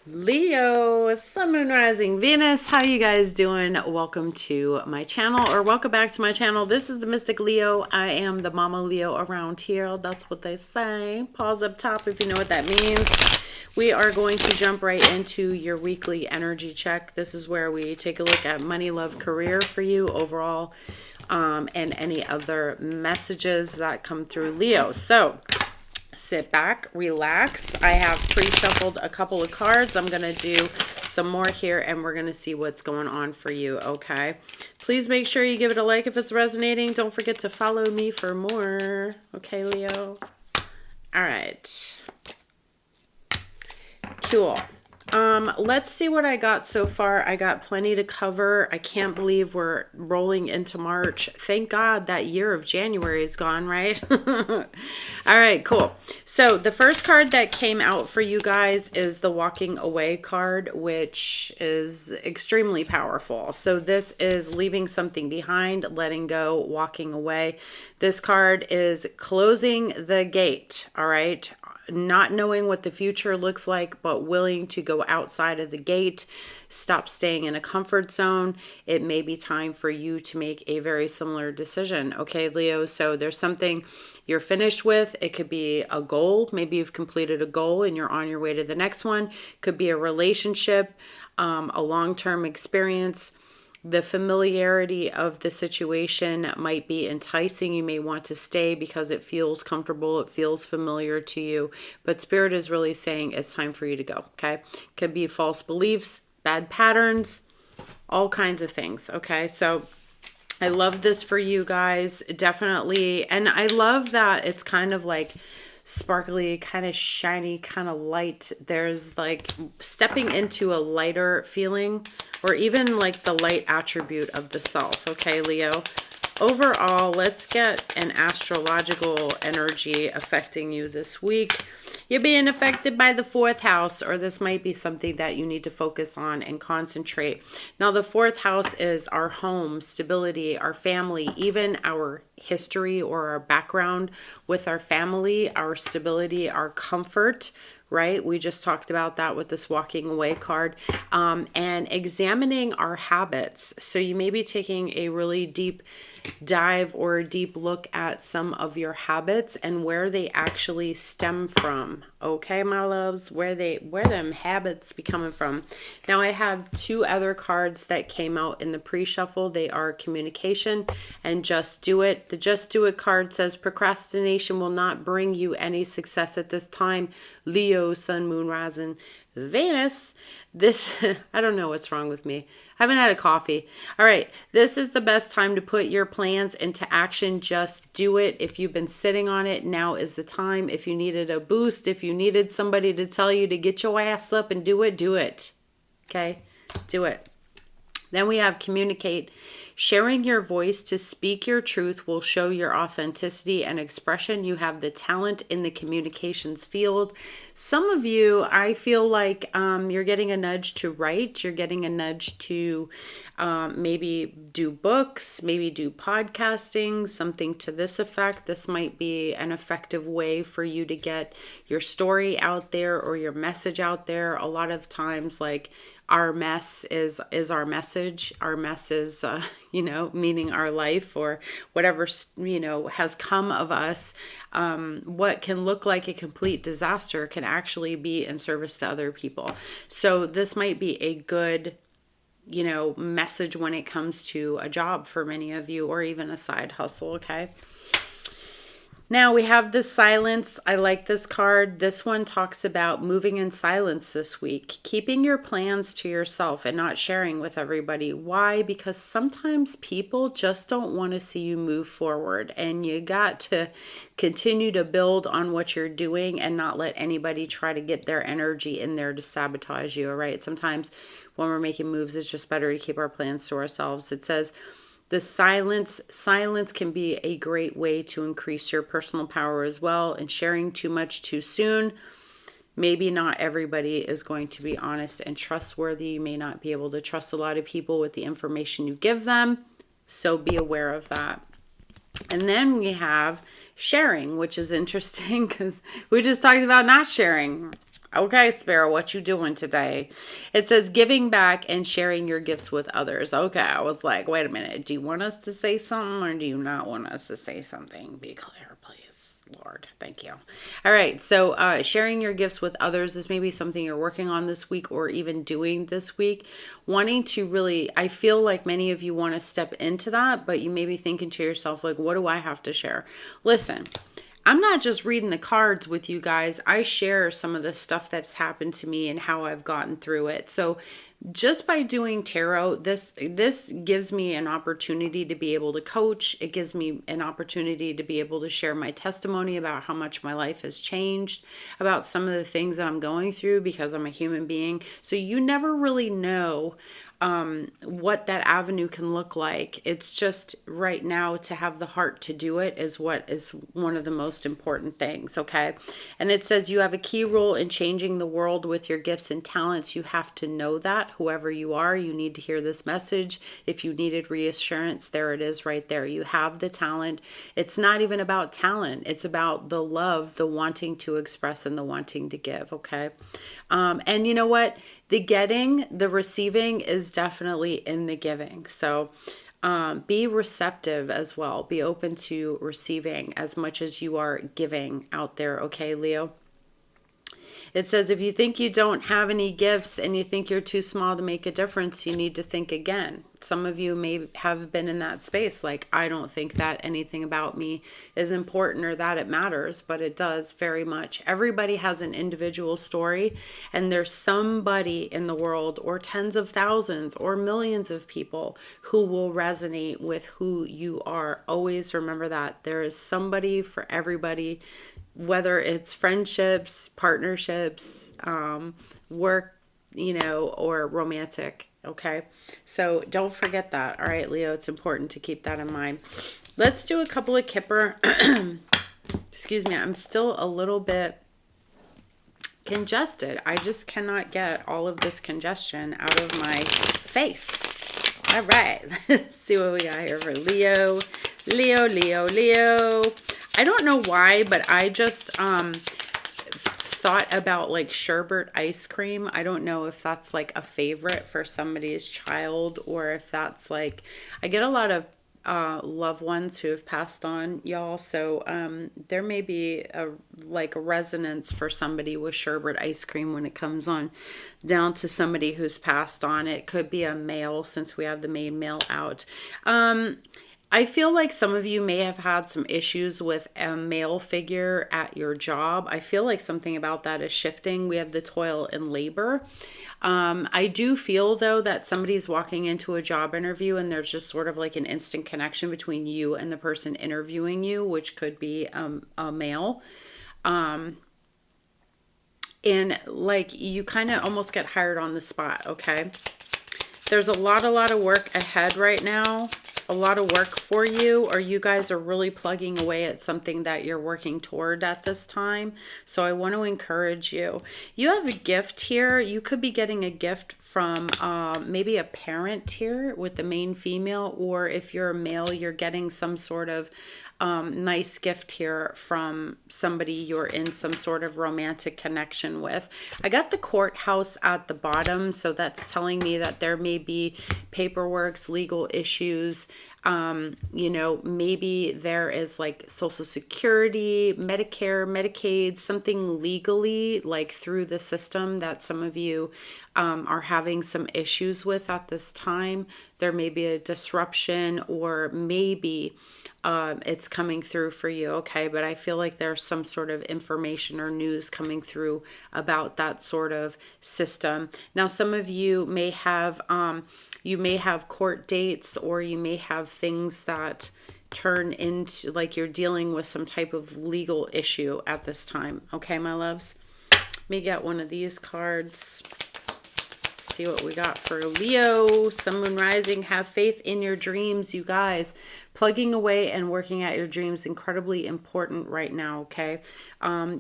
Leo, Sun, Moon, Rising, Venus. How you guys doing? Welcome to my channel, or welcome back to my channel. This is the Mystic Leo. I am the Mama Leo around here. That's what they say. Pause up top if you know what that means. We are going to jump right into your weekly energy check. This is where we take a look at money, love, career for you overall, and any other messages that come through Leo. So sit back, relax. I have pre-shuffled a couple of cards. I'm going to do some more here and we're going to see what's going on for you, okay? Please make sure you give it a like if it's resonating. Don't forget to follow me for more. Okay, Leo? All right. Cool. Let's see what I got so far. I got plenty to cover. I can't believe we're rolling into March. Thank God that year of January is gone, right? All right, cool. So the first card that came out for you guys is the walking away card, which is extremely powerful. So this is leaving something behind, letting go, walking away. This card is closing the gate, all right? Not knowing what the future looks like, but willing to go outside of the gate, stop staying in a comfort zone. It may be time for you to make a very similar decision. Okay, Leo, so there's something you're finished with. It could be a goal. Maybe you've completed a goal and you're on your way to the next one. Could be a relationship, a long-term experience. The familiarity of the situation might be enticing. You may want to stay because it feels comfortable. It feels familiar to you. But Spirit is really saying it's time for you to go, okay? Could be false beliefs, bad patterns, all kinds of things, okay? So I love this for you guys, definitely. And I love that it's kind of like sparkly, kind of shiny, kind of light. There's like stepping into a lighter feeling, or even like the light attribute of the self. Okay, Leo. Overall, let's get an astrological energy affecting you this week. You're being affected by the fourth house, or this might be something that you need to focus on and concentrate. Now, the fourth house is our home, stability, our family, even our history or our background with our family, our stability, our comfort, right? We just talked about that with this walking away card, and examining our habits. So you may be taking a really deep dive or a deep look at some of your habits and where they actually stem from. Okay, my loves, where them habits be coming from. Now I have two other cards that came out in the pre-shuffle. They are communication and just do it. The just do it card says procrastination will not bring you any success at this time. Leo, Sun, Moon, Rising, Venus. This, I don't know what's wrong with me. I haven't had a coffee. All right. This is the best time to put your plans into action. Just do it. If you've been sitting on it, now is the time. If you needed a boost, if you needed somebody to tell you to get your ass up and do it, do it. Okay? Do it. Then we have communicate. Sharing your voice to speak your truth will show your authenticity and expression. You have the talent in the communications field. Some of you, I feel like you're getting a nudge to write. You're getting a nudge to maybe do books, maybe do podcasting, something to this effect. This might be an effective way for you to get your story out there or your message out there. A lot of times, like, our mess is our message. Our mess is, meaning our life or whatever, has come of us. What can look like a complete disaster can actually be in service to other people. So this might be a good, message when it comes to a job for many of you, or even a side hustle, okay? Now we have the silence. I like this card. This one talks about moving in silence this week, keeping your plans to yourself and not sharing with everybody. Why? Because sometimes people just don't want to see you move forward, and you got to continue to build on what you're doing and not let anybody try to get their energy in there to sabotage you, all right? Sometimes when we're making moves, it's just better to keep our plans to ourselves. It says, the silence can be a great way to increase your personal power as well. And sharing too much too soon, maybe not everybody is going to be honest and trustworthy. You may not be able to trust a lot of people with the information you give them. So be aware of that. And then we have sharing, which is interesting because we just talked about not sharing. Okay, Sparrow, what you doing today? It says giving back and sharing your gifts with others. Okay, I was like, wait a minute. Do you want us to say something or do you not want us to say something? Be clear, please. Lord, thank you. All right, so sharing your gifts with others is maybe something you're working on this week or even doing this week. Wanting to really, I feel like many of you want to step into that, but you may be thinking to yourself, like, what do I have to share? Listen. I'm not just reading the cards with you guys. I share some of the stuff that's happened to me and how I've gotten through it. So just by doing tarot, this gives me an opportunity to be able to coach. It gives me an opportunity to be able to share my testimony about how much my life has changed, about some of the things that I'm going through because I'm a human being. So you never really know what that avenue can look like. It's just right now to have the heart to do it is what is one of the most important things, okay? And it says you have a key role in changing the world with your gifts and talents. You have to know that, whoever you are, you need to hear this message. If you needed reassurance, there it is right there. You have the talent. It's not even about talent. It's about the love, the wanting to express and the wanting to give, okay? And you know what? The receiving is definitely in the giving. So be receptive as well. Be open to receiving as much as you are giving out there. Okay, Leo? It says, if you think you don't have any gifts and you think you're too small to make a difference, you need to think again. Some of you may have been in that space. Like, I don't think that anything about me is important or that it matters, but it does very much. Everybody has an individual story, and there's somebody in the world, or tens of thousands or millions of people who will resonate with who you are. Always remember that. There is somebody for everybody, whether it's friendships, partnerships, work, or romantic. Okay. So don't forget that. All right, Leo, it's important to keep that in mind. Let's do a couple of Kipper. Excuse me. I'm still a little bit congested. I just cannot get all of this congestion out of my face. All right. Let's see what we got here for Leo. Leo. I don't know why, but I just thought about like sherbet ice cream. I don't know if that's like a favorite for somebody's child, or if that's like, I get a lot of loved ones who have passed on, y'all. So there may be a resonance for somebody with sherbet ice cream when it comes on down to somebody who's passed on. It could be a male, since we have the main male out. I feel like some of you may have had some issues with a male figure at your job. I feel like something about that is shifting. We have the toil and labor. I do feel, though, that somebody's walking into a job interview and there's just sort of like an instant connection between you and the person interviewing you, which could be a male. And like you kind of almost get hired on the spot, okay? There's a lot of work ahead right now. A lot of work for you, or you guys are really plugging away at something that you're working toward at this time. So I want to encourage you. You have a gift here. You could be getting a gift from maybe a parent here with the main female, or if you're a male, you're getting some sort of nice gift here from somebody you're in some sort of romantic connection with. I got the courthouse at the bottom, so that's telling me that there may be paperwork, legal issues. Maybe there is like Social Security, Medicare, Medicaid, something legally like through the system that some of you are having some issues with at this time. There may be a disruption, or maybe it's coming through for you, okay? But I feel like there's some sort of information or news coming through about that sort of system. Now, some of you may have court dates, or you may have things that turn into like you're dealing with some type of legal issue at this time. Okay, my loves? Let me get one of these cards. See what we got for Leo. Sun, Moon, Rising. Have faith in your dreams, you guys. Plugging away and working at your dreams, incredibly important right now, okay?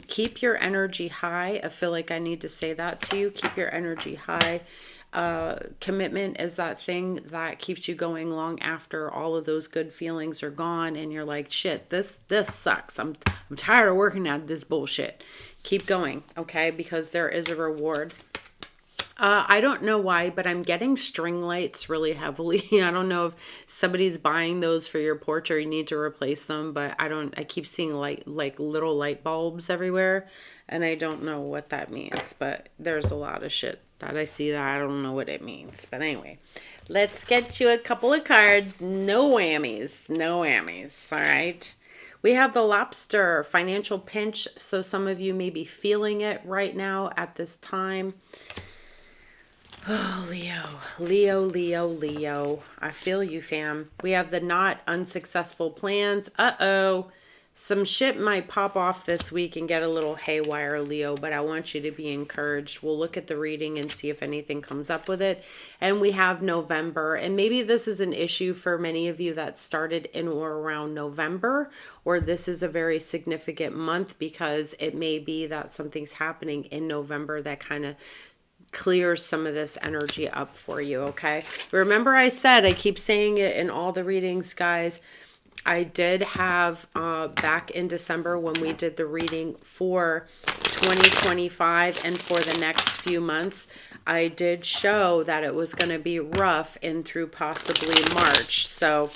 Keep your energy high. I feel like I need to say that to you. Keep your energy high. Commitment is that thing that keeps you going long after all of those good feelings are gone and you're like, shit, this sucks. I'm tired of working at this bullshit. Keep going, okay? Because there is a reward. I don't know why, but I'm getting string lights really heavily. I don't know if somebody's buying those for your porch or you need to replace them, but I keep seeing like little light bulbs everywhere, and I don't know what that means, but there's a lot of shit that I see that I don't know what it means. But anyway, let's get you a couple of cards. No whammies. No whammies. All right. We have the Lobster, financial pinch. So some of you may be feeling it right now at this time. Oh, Leo. I feel you, fam. We have the not unsuccessful plans. Uh-oh. Some shit might pop off this week and get a little haywire, Leo, but I want you to be encouraged. We'll look at the reading and see if anything comes up with it. And we have November, and maybe this is an issue for many of you that started in or around November, or this is a very significant month because it may be that something's happening in November that kind of clears some of this energy up for you, okay? Remember I said, I keep saying it in all the readings, guys, I did have back in December when we did the reading for 2025 and for the next few months, I did show that it was going to be rough in through possibly March. So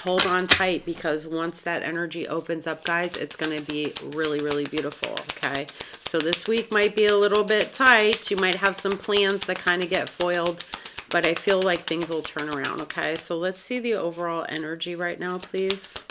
hold on tight, because once that energy opens up, guys, it's going to be really, really beautiful, okay? So this week might be a little bit tight. You might have some plans that kind of get foiled, but I feel like things will turn around, okay? So let's see the overall energy right now, please.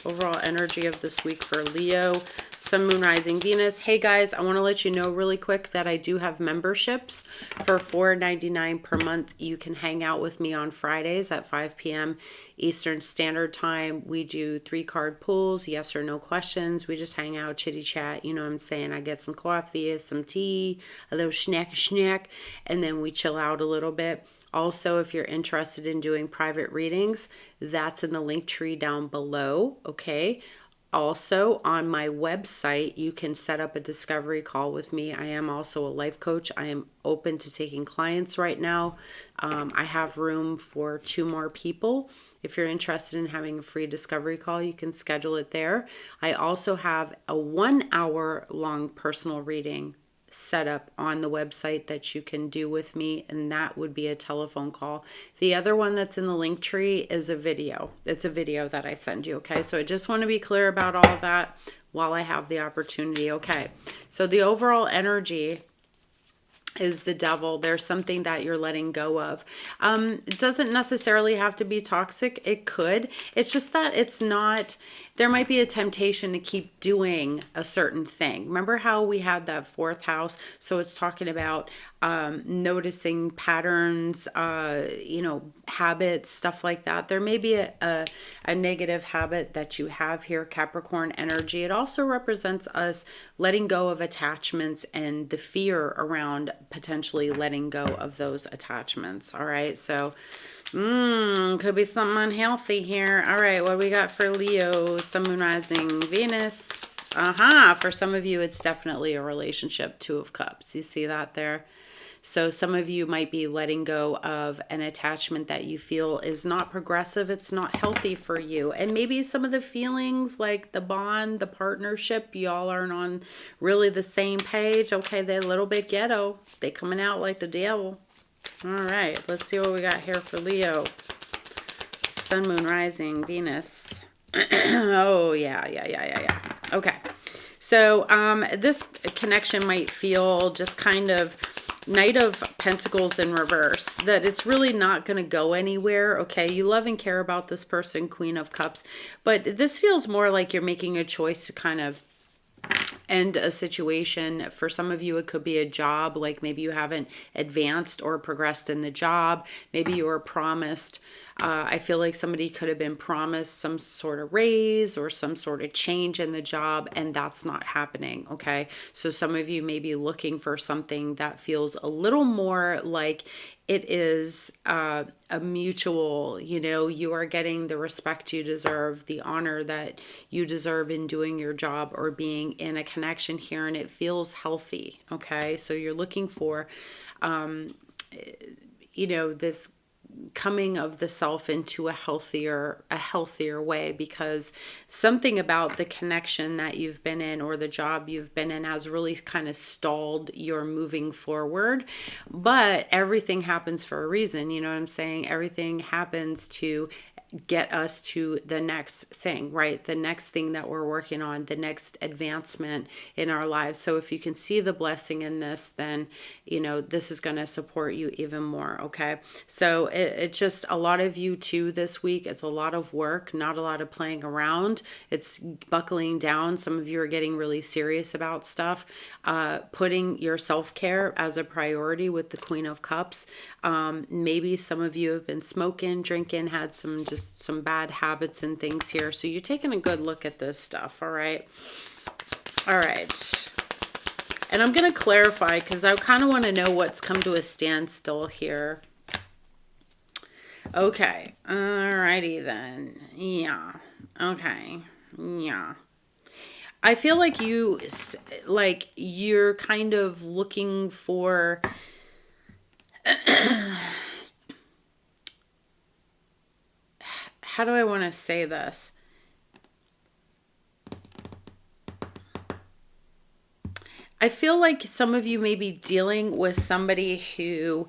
Overall energy of this week for Leo, Sun, Moon, Rising, Venus. Hey guys, I want to let you know really quick that I do have memberships for $4.99 per month. You can hang out with me on Fridays at 5 p.m. Eastern Standard Time. We do 3-card pulls, yes or no questions. We just hang out, chitty chat. You know what I'm saying? I get some coffee, some tea, a little snack, and then we chill out a little bit. Also, if you're interested in doing private readings, that's in the link tree down below, okay? Also, on my website, you can set up a discovery call with me. I am also a life coach. I am open to taking clients right now. I have room for 2 more people. If you're interested in having a free discovery call, you can schedule it there. I also have a 1-hour long personal reading set up on the website that you can do with me, and that would be a telephone call. The other one that's in the link tree is a video. It's a video that I send you, okay? So I just want to be clear about all that while I have the opportunity, okay? So the overall energy is the Devil. There's something that you're letting go of. It doesn't necessarily have to be toxic. It could. It's just that it's not, there might be a temptation to keep doing a certain thing. Remember how we had that 4th house? So it's talking about noticing patterns, habits, stuff like that. There may be a negative habit that you have here, Capricorn energy. It also represents us letting go of attachments and the fear around potentially letting go of those attachments. All right, so could be something unhealthy here. All right, what do we got for Leo, Sun, Moon, Rising, Venus? For some of you, it's definitely a relationship, 2 of Cups. You see that there? So some of you might be letting go of an attachment that you feel is not progressive. It's not healthy for you. And maybe some of the feelings, like the bond, the partnership, y'all aren't on really the same page. Okay, they're a little bit ghetto. They coming out like the devil. All right, let's see what we got here for Leo. Sun, Moon, Rising, Venus. Oh, yeah. Okay. So this connection might feel just kind of Knight of Pentacles in reverse, that it's really not going to go anywhere, okay? You love and care about this person, Queen of Cups, but this feels more like you're making a choice to kind of end a situation. For some of you, it could be a job, like maybe you haven't advanced or progressed in the job. Maybe you were promised, I feel like somebody could have been promised some sort of raise or some sort of change in the job, and that's not happening, okay? So some of you may be looking for something that feels a little more like it is a mutual, you are getting the respect you deserve, the honor that you deserve in doing your job or being in a connection here, and it feels healthy, okay? So you're looking for, this coming of the self into a healthier way, because something about the connection that you've been in or the job you've been in has really kind of stalled your moving forward. But everything happens for a reason, you know what I'm saying? Everything happens to get us to the next thing, right? The next thing that we're working on, the next advancement in our lives. So if you can see the blessing in this, then, you know, this is going to support you even more. Okay. So it's just a lot of you too this week. It's a lot of work, not a lot of playing around. It's buckling down. Some of you are getting really serious about stuff, putting your self-care as a priority with the Queen of Cups. Maybe some of you have been smoking, drinking, had some bad habits and things here. So you're taking a good look at this stuff. All right. All right. And I'm going to clarify because I kind of want to know what's come to a standstill here. Okay. All righty then. Yeah. Okay. Yeah. I feel like you're kind of looking for how do I want to say this? I feel like some of you may be dealing with somebody who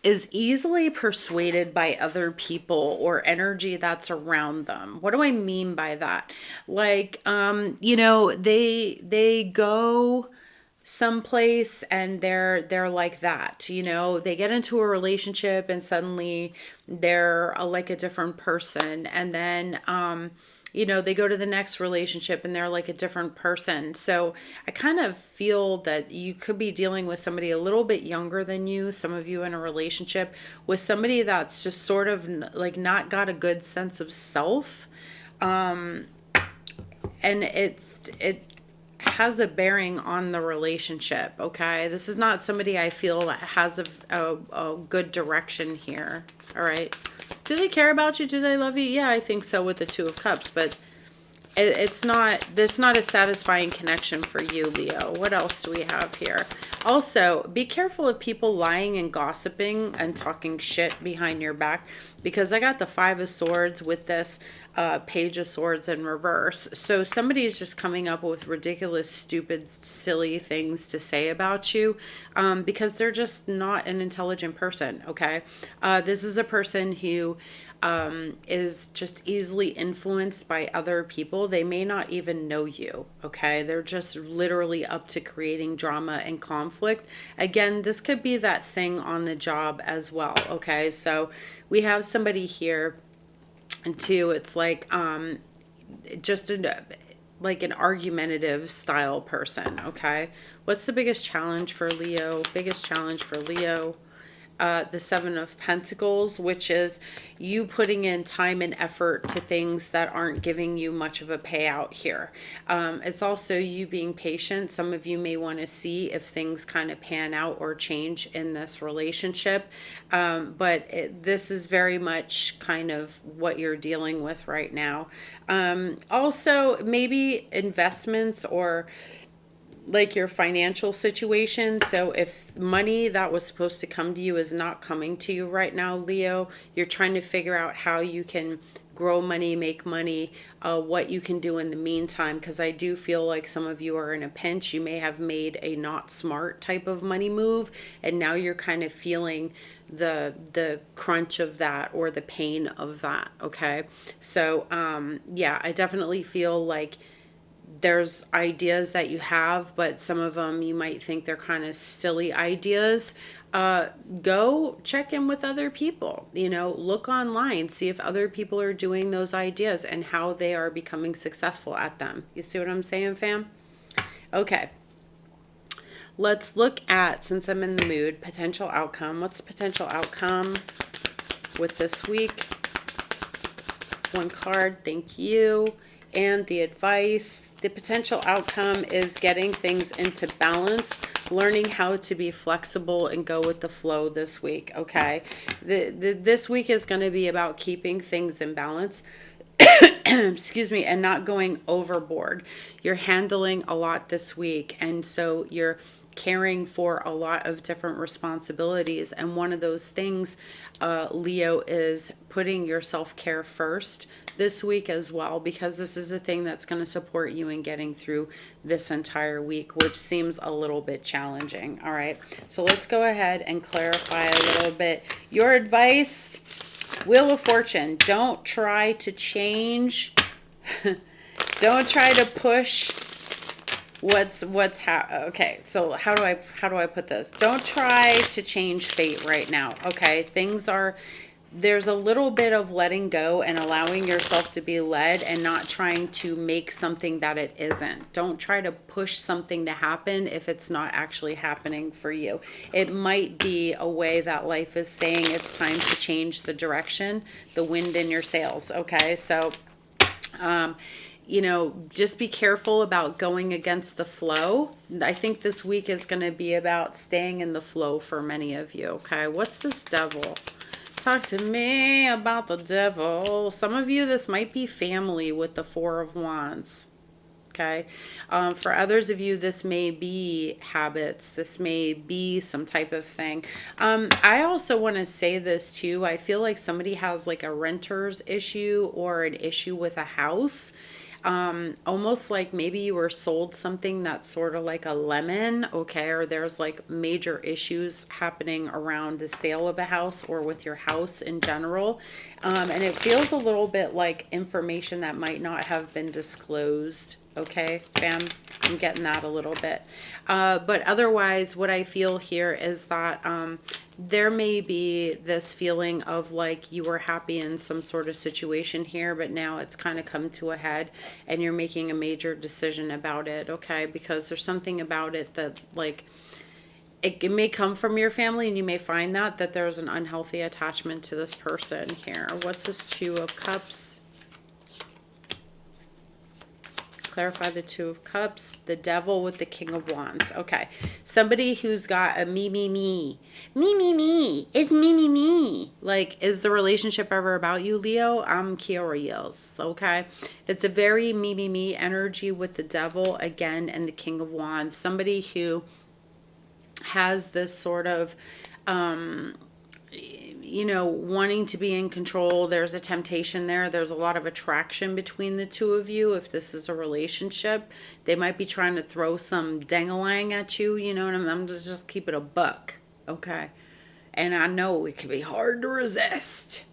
is easily persuaded by other people or energy that's around them. What do I mean by that? Like, you know, they go someplace and they're like that, you know, they get into a relationship and suddenly they're like a different person, and then you know, they go to the next relationship and they're like a different person. So I kind of feel that you could be dealing with somebody a little bit younger than you, some of you in a relationship with somebody that's just sort of like not got a good sense of self. And it has a bearing on the relationship. Okay, this is not somebody I feel that has a good direction here. All right, do they care about you? Do they love you? Yeah, I think so with the Two of Cups, but it's not a satisfying connection for you, Leo. What else do we have here? Also, be careful of people lying and gossiping and talking shit behind your back, because I got the Five of Swords with this Page of Swords in reverse. So somebody is just coming up with ridiculous, stupid, silly things to say about you because they're just not an intelligent person, okay? This is a person who is just easily influenced by other people. They may not even know you, okay? They're just literally up to creating drama and conflict. Again, this could be that thing on the job as well, okay? So we have somebody here, and too, it's like just like an argumentative style person, okay? What's the biggest challenge for Leo? Biggest challenge for Leo. The Seven of Pentacles, which is you putting in time and effort to things that aren't giving you much of a payout here. It's also you being patient. Some of you may want to see if things kind of pan out or change in this relationship. But this is very much kind of what you're dealing with right now. Also, maybe investments or like your financial situation. So if money that was supposed to come to you is not coming to you right now, Leo, you're trying to figure out how you can grow money, make money, what you can do in the meantime, because I do feel like some of you are in a pinch. You may have made a not smart type of money move, and now you're kind of feeling the crunch of that or the pain of that, okay? So yeah, I definitely feel like there's ideas that you have, but some of them you might think they're kind of silly ideas. Go check in with other people, you know, look online, see if other people are doing those ideas and how they are becoming successful at them. You see what I'm saying, fam? Okay. Let's look at, since I'm in the mood, potential outcome. What's the potential outcome with this week? One card, thank you. And the advice. The potential outcome is getting things into balance, learning how to be flexible and go with the flow this week, okay? This week is going to be about keeping things in balance, excuse me, and not going overboard. You're handling a lot this week, and so you're caring for a lot of different responsibilities. And one of those things, Leo, is putting your self-care first this week as well, because this is the thing that's going to support you in getting through this entire week, which seems a little bit challenging. All right, so let's go ahead and clarify a little bit. Your advice, Wheel of Fortune, don't try to change. Don't try to push okay, so how do I put this? Don't try to change fate right now. Okay, there's a little bit of letting go and allowing yourself to be led, and not trying to make something that it isn't. Don't try to push something to happen if it's not actually happening for you. It might be a way that life is saying it's time to change the direction, the wind in your sails. Okay, so just be careful about going against the flow. I think this week is going to be about staying in the flow for many of you. Okay, what's this devil? Talk to me about the devil. Some of you, this might be family with the Four of Wands. Okay. For others of you, this may be habits. This may be some type of thing. I also want to say this too. I feel like somebody has like a renter's issue or an issue with a house. Almost like maybe you were sold something that's sort of like a lemon, okay, or there's like major issues happening around the sale of a house or with your house in general. And it feels a little bit like information that might not have been disclosed. Okay, fam, I'm getting that a little bit. But otherwise, what I feel here is that there may be this feeling of like you were happy in some sort of situation here, but now it's kind of come to a head and you're making a major decision about it, okay? Because there's something about it that like, it may come from your family, and you may find that there's an unhealthy attachment to this person here. What's this Two of Cups? Clarify the Two of Cups, the devil with the King of Wands. Okay, somebody who's got a me, it's me. Like, is the relationship ever about you, Leo? I'm curious. Okay, it's a very me energy with the devil again and the King of Wands. Somebody who has this sort of wanting to be in control. There's a temptation there. There's a lot of attraction between the two of you. If this is a relationship, they might be trying to throw some dang-a-lang at you, and I'm just keep it a buck, okay? And I know it can be hard to resist.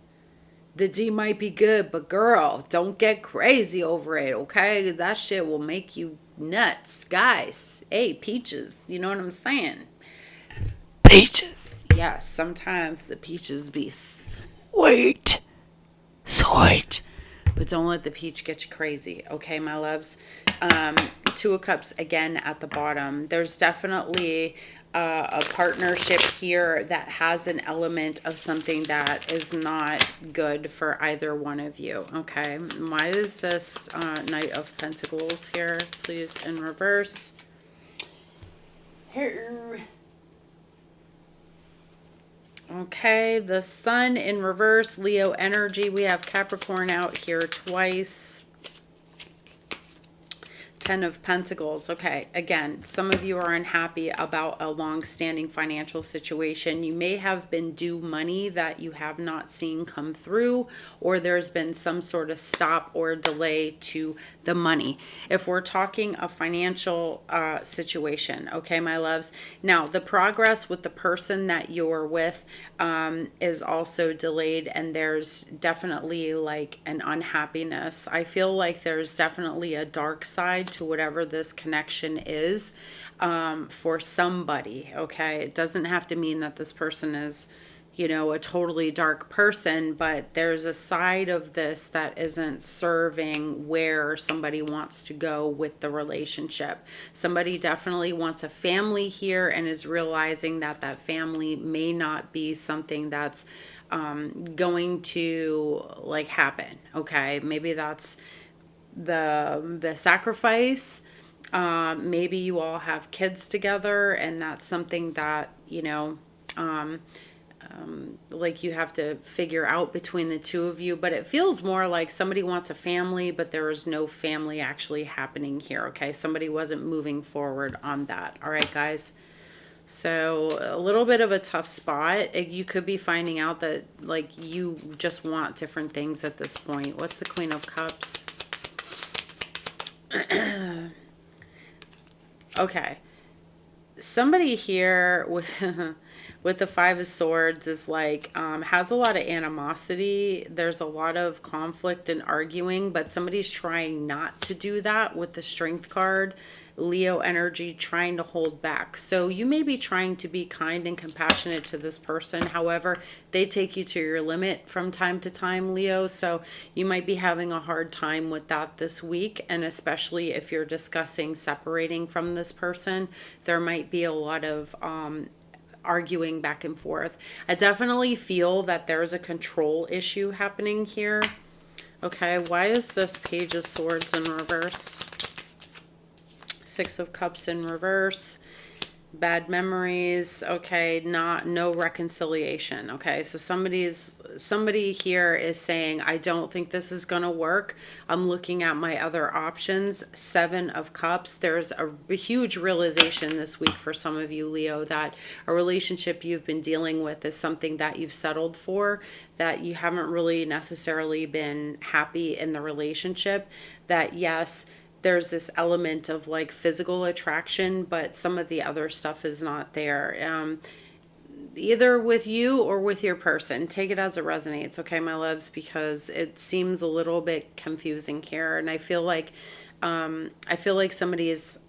The D might be good, but girl, don't get crazy over it, okay? That shit will make you nuts. Guys, hey, peaches, you know what I'm saying? Peaches. Yes, sometimes the peaches be sweet. But don't let the peach get you crazy, okay, my loves? Two of Cups again at the bottom. There's definitely a partnership here that has an element of something that is not good for either one of you, okay? Why is this Knight of Pentacles here, please, in reverse? Here. Okay, the Sun in reverse, Leo energy. We have Capricorn out here twice. Ten of Pentacles. Okay, again, some of you are unhappy about a long-standing financial situation. You may have been due money that you have not seen come through, or there's been some sort of stop or delay to the money. If we're talking a financial situation, okay, my loves. Now, the progress with the person that you're with is also delayed, and there's definitely like an unhappiness. I feel like there's definitely a dark side to whatever this connection is for somebody, okay? It doesn't have to mean that this person is, a totally dark person, but there's a side of this that isn't serving where somebody wants to go with the relationship. Somebody definitely wants a family here and is realizing that that family may not be something that's going to like happen, okay? Maybe that's the sacrifice. Maybe you all have kids together and that's something that like you have to figure out between the two of you, but it feels more like somebody wants a family, but there is no family actually happening here, okay? Somebody wasn't moving forward on that. All right, guys. So a little bit of a tough spot. You could be finding out that like you just want different things at this point. What's the Queen of Cups? Okay. Somebody here with with the Five of Swords is like has a lot of animosity. There's a lot of conflict and arguing, but somebody's trying not to do that with the Strength card. Leo energy, trying to hold back. So you may be trying to be kind and compassionate to this person. However, they take you to your limit from time to time, Leo. So you might be having a hard time with that this week. And especially if you're discussing separating from this person, there might be a lot of arguing back and forth. I definitely feel that there's a control issue happening here. Okay, why is this Page of Swords in reverse? Six of Cups in reverse. Bad memories. Okay, no reconciliation. Okay, so somebody here is saying, I don't think this is gonna work. I'm looking at my other options. Seven of Cups. There's a huge realization this week for some of you, Leo, that a relationship you've been dealing with is something that you've settled for, that you haven't really necessarily been happy in the relationship. That yes, there's this element of like physical attraction, but some of the other stuff is not there. Either with you or with your person. Take it as it resonates, okay, my loves, because it seems a little bit confusing here. And I feel like somebody is,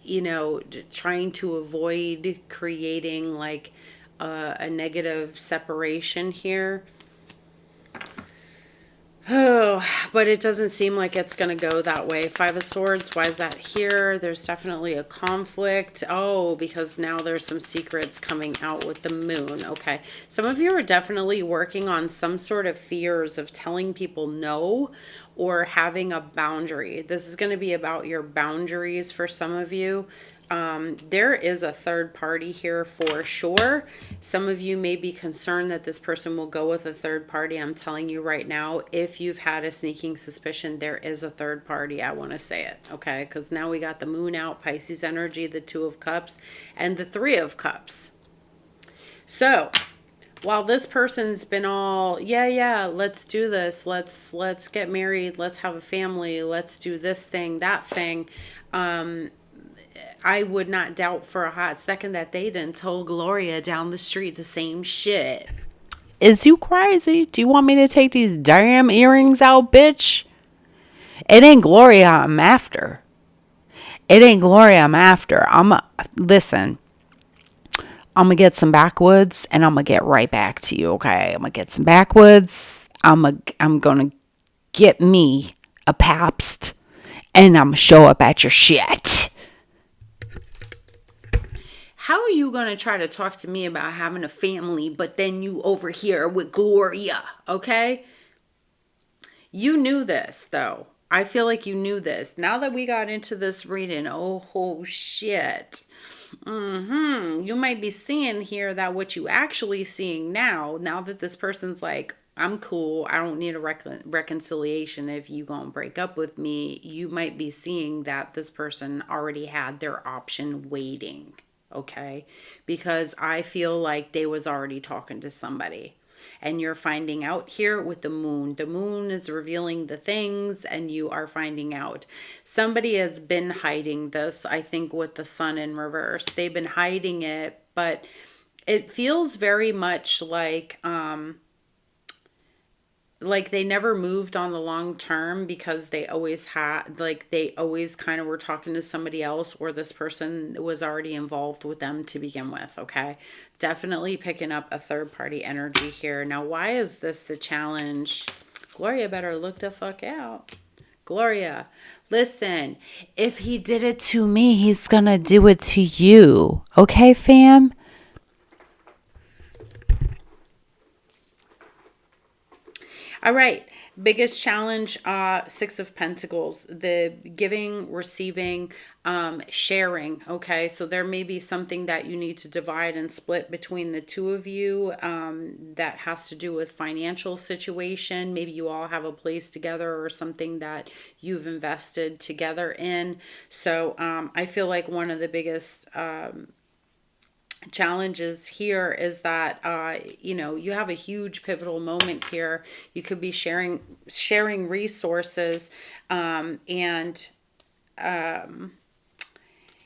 you know, trying to avoid creating like a negative separation here. Oh, but it doesn't seem like it's going to go that way. Five of Swords, why is that here? There's definitely a conflict. Oh, because now there's some secrets coming out with the moon. Okay. Some of you are definitely working on some sort of fears of telling people no or having a boundary. This is going to be about your boundaries for some of you. There is a third party here for sure. Some of you may be concerned that this person will go with a third party. I'm telling you right now, if you've had a sneaking suspicion, there is a third party. I want to say it, okay? Because now we got the moon out, Pisces energy, the Two of Cups, and the Three of Cups. So while this person's been all, yeah, let's do this. Let's get married. Let's have a family. Let's do this thing, that thing. I would not doubt for a hot second that they done told Gloria down the street the same shit. Is you crazy? Do you want me to take these damn earrings out, bitch? It ain't Gloria I'm after. It ain't Gloria I'm after. Listen, I'm going to get some backwoods and I'm going to get right back to you, okay? I'm going to get some backwoods. I'm going to get me a Pabst and I'm going to show up at your shit. How are you going to try to talk to me about having a family, but then you over here with Gloria, okay? You knew this, though. I feel like you knew this. Now that we got into this reading, oh shit. You might be seeing here that what you actually seeing now that this person's like, I'm cool, I don't need a reconciliation if you gonna break up with me, you might be seeing that this person already had their option waiting. Okay, because I feel like they was already talking to somebody and you're finding out here with the moon is revealing the things and you are finding out somebody has been hiding this. I think with the sun in reverse, they've been hiding it, but it feels very much like they never moved on the long term because they always had, like, they always kind of were talking to somebody else or this person was already involved with them to begin with. Okay, definitely picking up a third party energy here. Now, why is this the challenge? Gloria better look the fuck out. Gloria, listen, if he did it to me, he's gonna do it to you. Okay, fam? All right, biggest challenge, Six of Pentacles, the giving, receiving, sharing. Okay, so there may be something that you need to divide and split between the two of you, that has to do with financial situation. Maybe you all have a place together or something that you've invested together in. So I feel like one of the biggest challenges here is that you know, you have a huge pivotal moment here. You could be sharing resources, and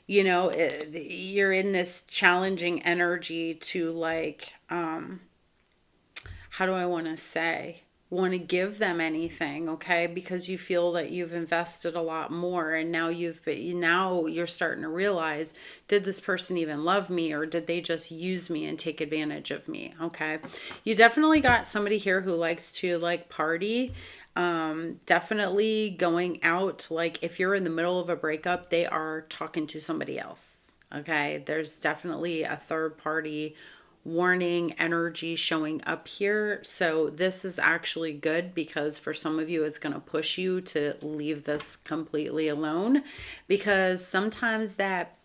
you know, you're in this challenging energy to like, how do I want to say, want to give them anything, okay? Because you feel that you've invested a lot more, and now now you're starting to realize, did this person even love me, or did they just use me and take advantage of me? Okay, you definitely got somebody here who likes to like party. Definitely going out. Like if you're in the middle of a breakup, they are talking to somebody else. Okay, there's definitely a third party warning energy showing up here. So this is actually good, because for some of you, it's going to push you to leave this completely alone, because sometimes that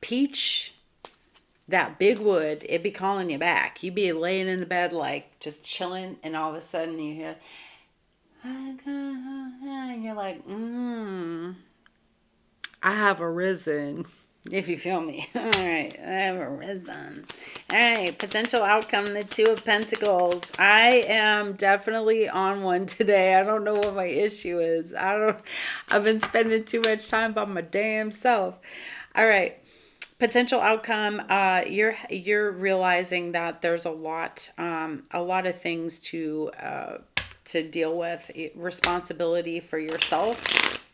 peach, that big wood, it be calling you back. You be laying in the bed like just chilling, and all of a sudden you hear, and you're like, I have arisen. If you feel me. All right. I have arisen. All right. Potential outcome, the Two of Pentacles. I am definitely on one today. I don't know what my issue is. I've been spending too much time by my damn self. All right. Potential outcome, you're realizing that there's a lot of things to deal with. Responsibility for yourself,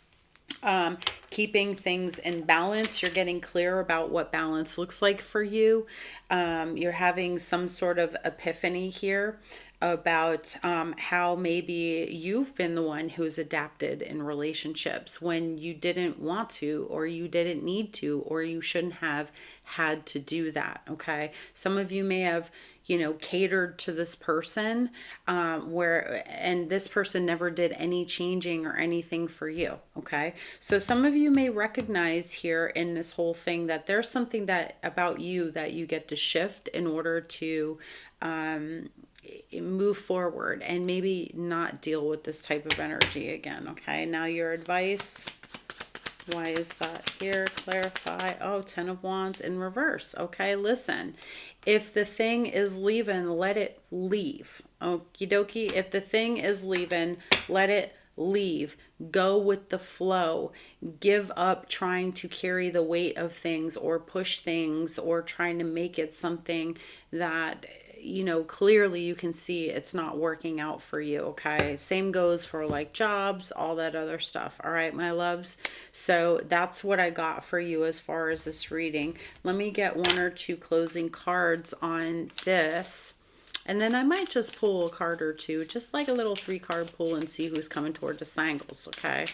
keeping things in balance. You're getting clear about what balance looks like for you. You're having some sort of epiphany here about how maybe you've been the one who's adapted in relationships when you didn't want to, or you didn't need to, or you shouldn't have had to do that. Okay, some of you may have, you know, catered to this person, and this person never did any changing or anything for you. Okay, so some of you may recognize here in this whole thing that there's something that about you that you get to shift in order to move forward and maybe not deal with this type of energy again. Okay, now your advice. Why is that here? Clarify. Oh, 10 of Wands in reverse. Okay, listen. If the thing is leaving, let it leave. Okie dokie. If the thing is leaving, let it leave. Go with the flow. Give up trying to carry the weight of things, or push things, or trying to make it something that, you know, clearly you can see it's not working out for you. Okay, same goes for like jobs, all that other stuff. All right, my loves, so that's what I got for you as far as this reading. Let me get one or two closing cards on this, and then I might just pull a card or two, just like a little 3-card pull, and see who's coming toward the sangles. Okay,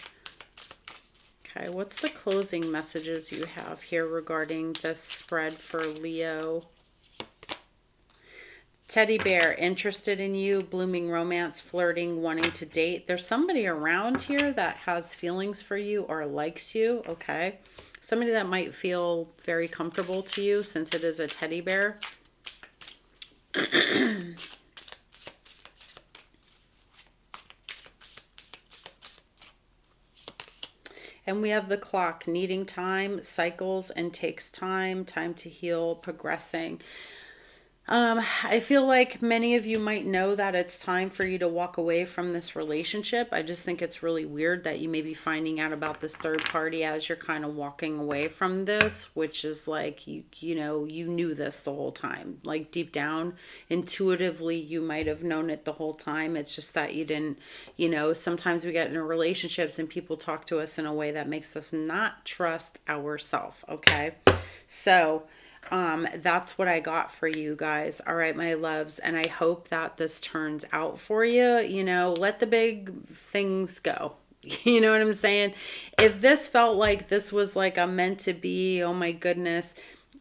what's the closing messages you have here regarding this spread for Leo? Teddy bear, interested in you, blooming romance, flirting, wanting to date. There's somebody around here that has feelings for you or likes you. Okay, somebody that might feel very comfortable to you, since it is a teddy bear. And we have the clock, needing time, cycles, and takes time to heal, progressing. I feel like many of you might know that it's time for you to walk away from this relationship. I just think it's really weird that you may be finding out about this third party as you're kind of walking away from this, which is like, you know, you knew this the whole time. Like deep down, intuitively, you might have known it the whole time. It's just that you didn't, you know, sometimes we get into relationships and people talk to us in a way that makes us not trust ourselves. Okay, so that's what I got for you guys. All right, my loves. And I hope that this turns out for you. You know, let the big things go. You know what I'm saying? If this felt like this was like a meant to be, oh my goodness,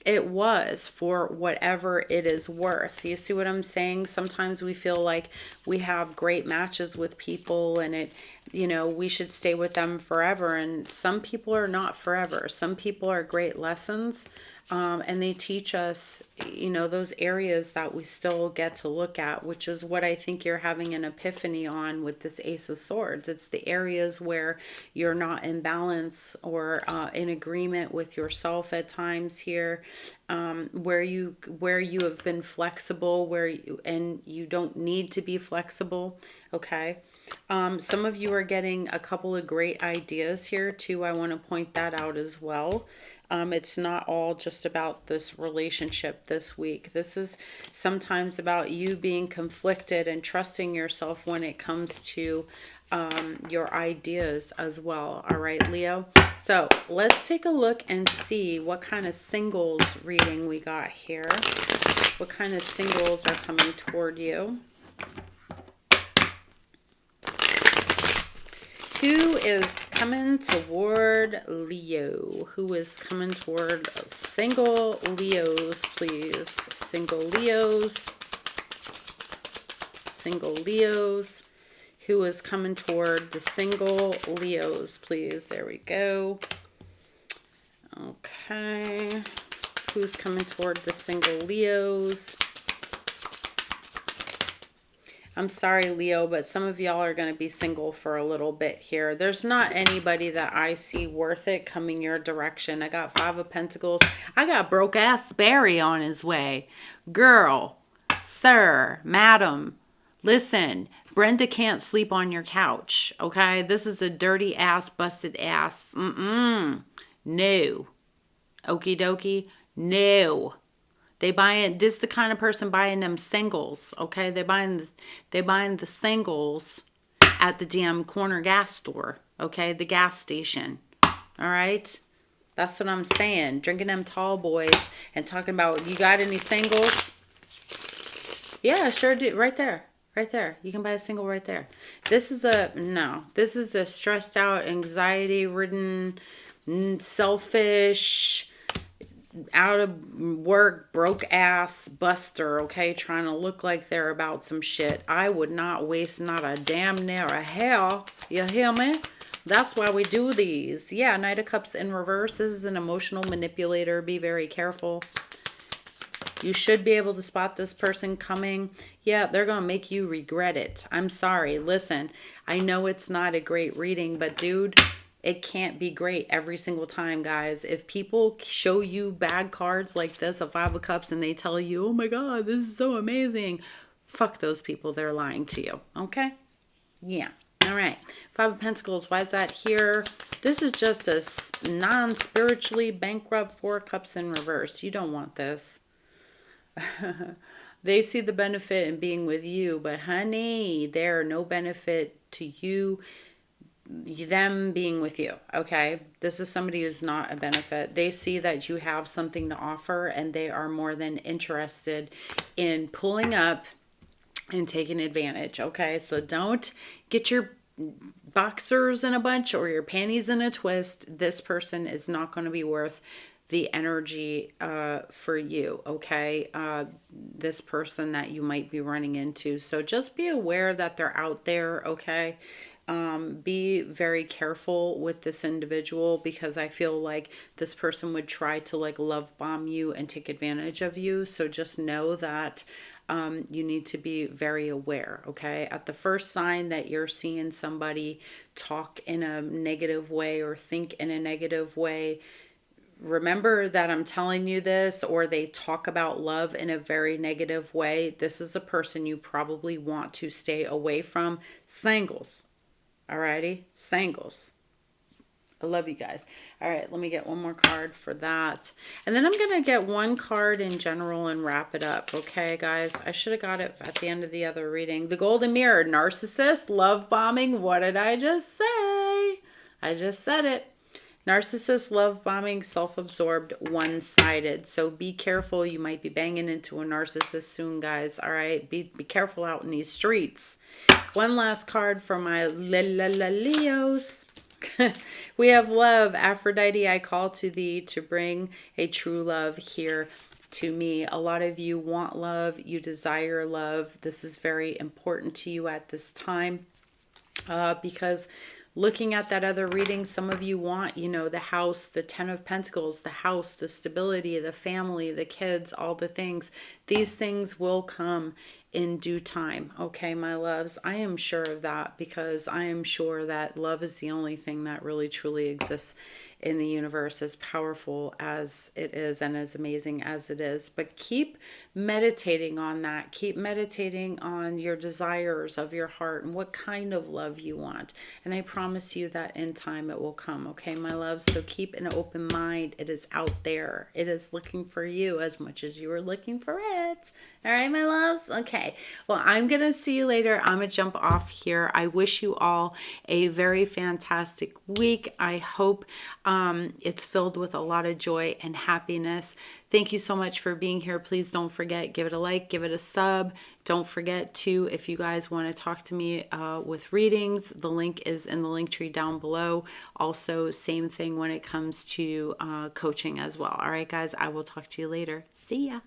it was, for whatever it is worth. You see what I'm saying? Sometimes we feel like we have great matches with people, and it you know, we should stay with them forever. And some people are not forever. Some people are great lessons. And they teach us, you know, those areas that we still get to look at, which is what I think you're having an epiphany on with this Ace of Swords. It's the areas where you're not in balance or in agreement with yourself at times here, where you have been flexible, and you don't need to be flexible. Okay. Some of you are getting a couple of great ideas here too. I want to point that out as well. It's not all just about this relationship this week. This is sometimes about you being conflicted and trusting yourself when it comes to your ideas as well. All right, Leo. So let's take a look and see what kind of singles reading we got here. What kind of singles are coming toward you? Who is coming toward Leo? Who is coming toward single Leos, please? Single Leos. Single Leos. Who is coming toward the single Leos, please? There we go. Okay. Who's coming toward the single Leos? I'm sorry, Leo, but some of y'all are going to be single for a little bit here. There's not anybody that I see worth it coming your direction. I got Five of Pentacles. I got broke-ass Barry on his way. Girl, sir, madam, listen, Brenda can't sleep on your couch, okay? This is a dirty ass, busted ass. No. Okie dokie, no. They buying, this is the kind of person buying them singles, okay? They buying the singles at the damn corner gas store, okay? The gas station, all right? That's what I'm saying. Drinking them tall boys and talking about, you got any singles? Yeah, sure do. Right there. Right there. You can buy a single right there. This is a stressed out, anxiety-ridden, selfish, out of work, broke ass buster, okay, trying to look like they're about some shit. I would not waste not a damn near a hell. You hear me? That's why we do these. Yeah, Knight of Cups in reverse. This is an emotional manipulator. Be very careful. You should be able to spot this person coming. Yeah, they're going to make you regret it. I'm sorry. Listen, I know it's not a great reading, but dude, it can't be great every single time, guys. If people show you bad cards like this, a Five of Cups, and they tell you, oh my God, this is so amazing. Fuck those people. They're lying to you. Okay? Yeah. All right. Five of Pentacles. Why is that here? This is just a non-spiritually bankrupt Four of Cups in reverse. You don't want this. They see the benefit in being with you, but honey, there no benefit to you, them being with you. Okay, this is somebody who's not a benefit. They see that you have something to offer, and they are more than interested in pulling up and taking advantage. Okay, so don't get your boxers in a bunch or your panties in a twist. This person is not going to be worth the energy for you, okay? This person that you might be running into. So just be aware that they're out there, okay? Be very careful with this individual, because I feel like this person would try to like love bomb you and take advantage of you. So just know that you need to be very aware, okay? At the first sign that you're seeing somebody talk in a negative way or think in a negative way, remember that I'm telling you this, or they talk about love in a very negative way. This is a person you probably want to stay away from. Singles. Alrighty? Singles. I love you guys. All right, let me get one more card for that. And then I'm going to get one card in general and wrap it up. Okay, guys? I should have got it at the end of the other reading. The Golden Mirror. Narcissist. Love bombing. What did I just say? I just said it. Narcissist, love bombing, self-absorbed, one-sided. So be careful. You might be banging into a narcissist soon, guys. All right? Be careful out in these streets. One last card for my Leos. We have love. Aphrodite, I call to thee to bring a true love here to me. A lot of you want love. You desire love. This is very important to you at this time. because looking at that other reading, some of you want, you know, the house, the 10 of Pentacles, the house, the stability, the family, the kids, all the things. These things will come in due time. Okay, my loves, I am sure of that, because I am sure that love is the only thing that really truly exists in the universe, as powerful as it is and as amazing as it is. But keep meditating on that. Keep meditating on your desires of your heart and what kind of love you want. And I promise you that in time it will come. Okay, my loves? So keep an open mind. It is out there. It is looking for you as much as you are looking for it. All right, my loves? Okay. Well, I'm going to see you later. I'm going to jump off here. I wish you all a very fantastic week. I hope it's filled with a lot of joy and happiness. Thank you so much for being here. Please don't forget, give it a like, give it a sub. Don't forget to, if you guys want to talk to me with readings, the link is in the link tree down below. Also, same thing when it comes to coaching as well. All right, guys, I will talk to you later. See ya.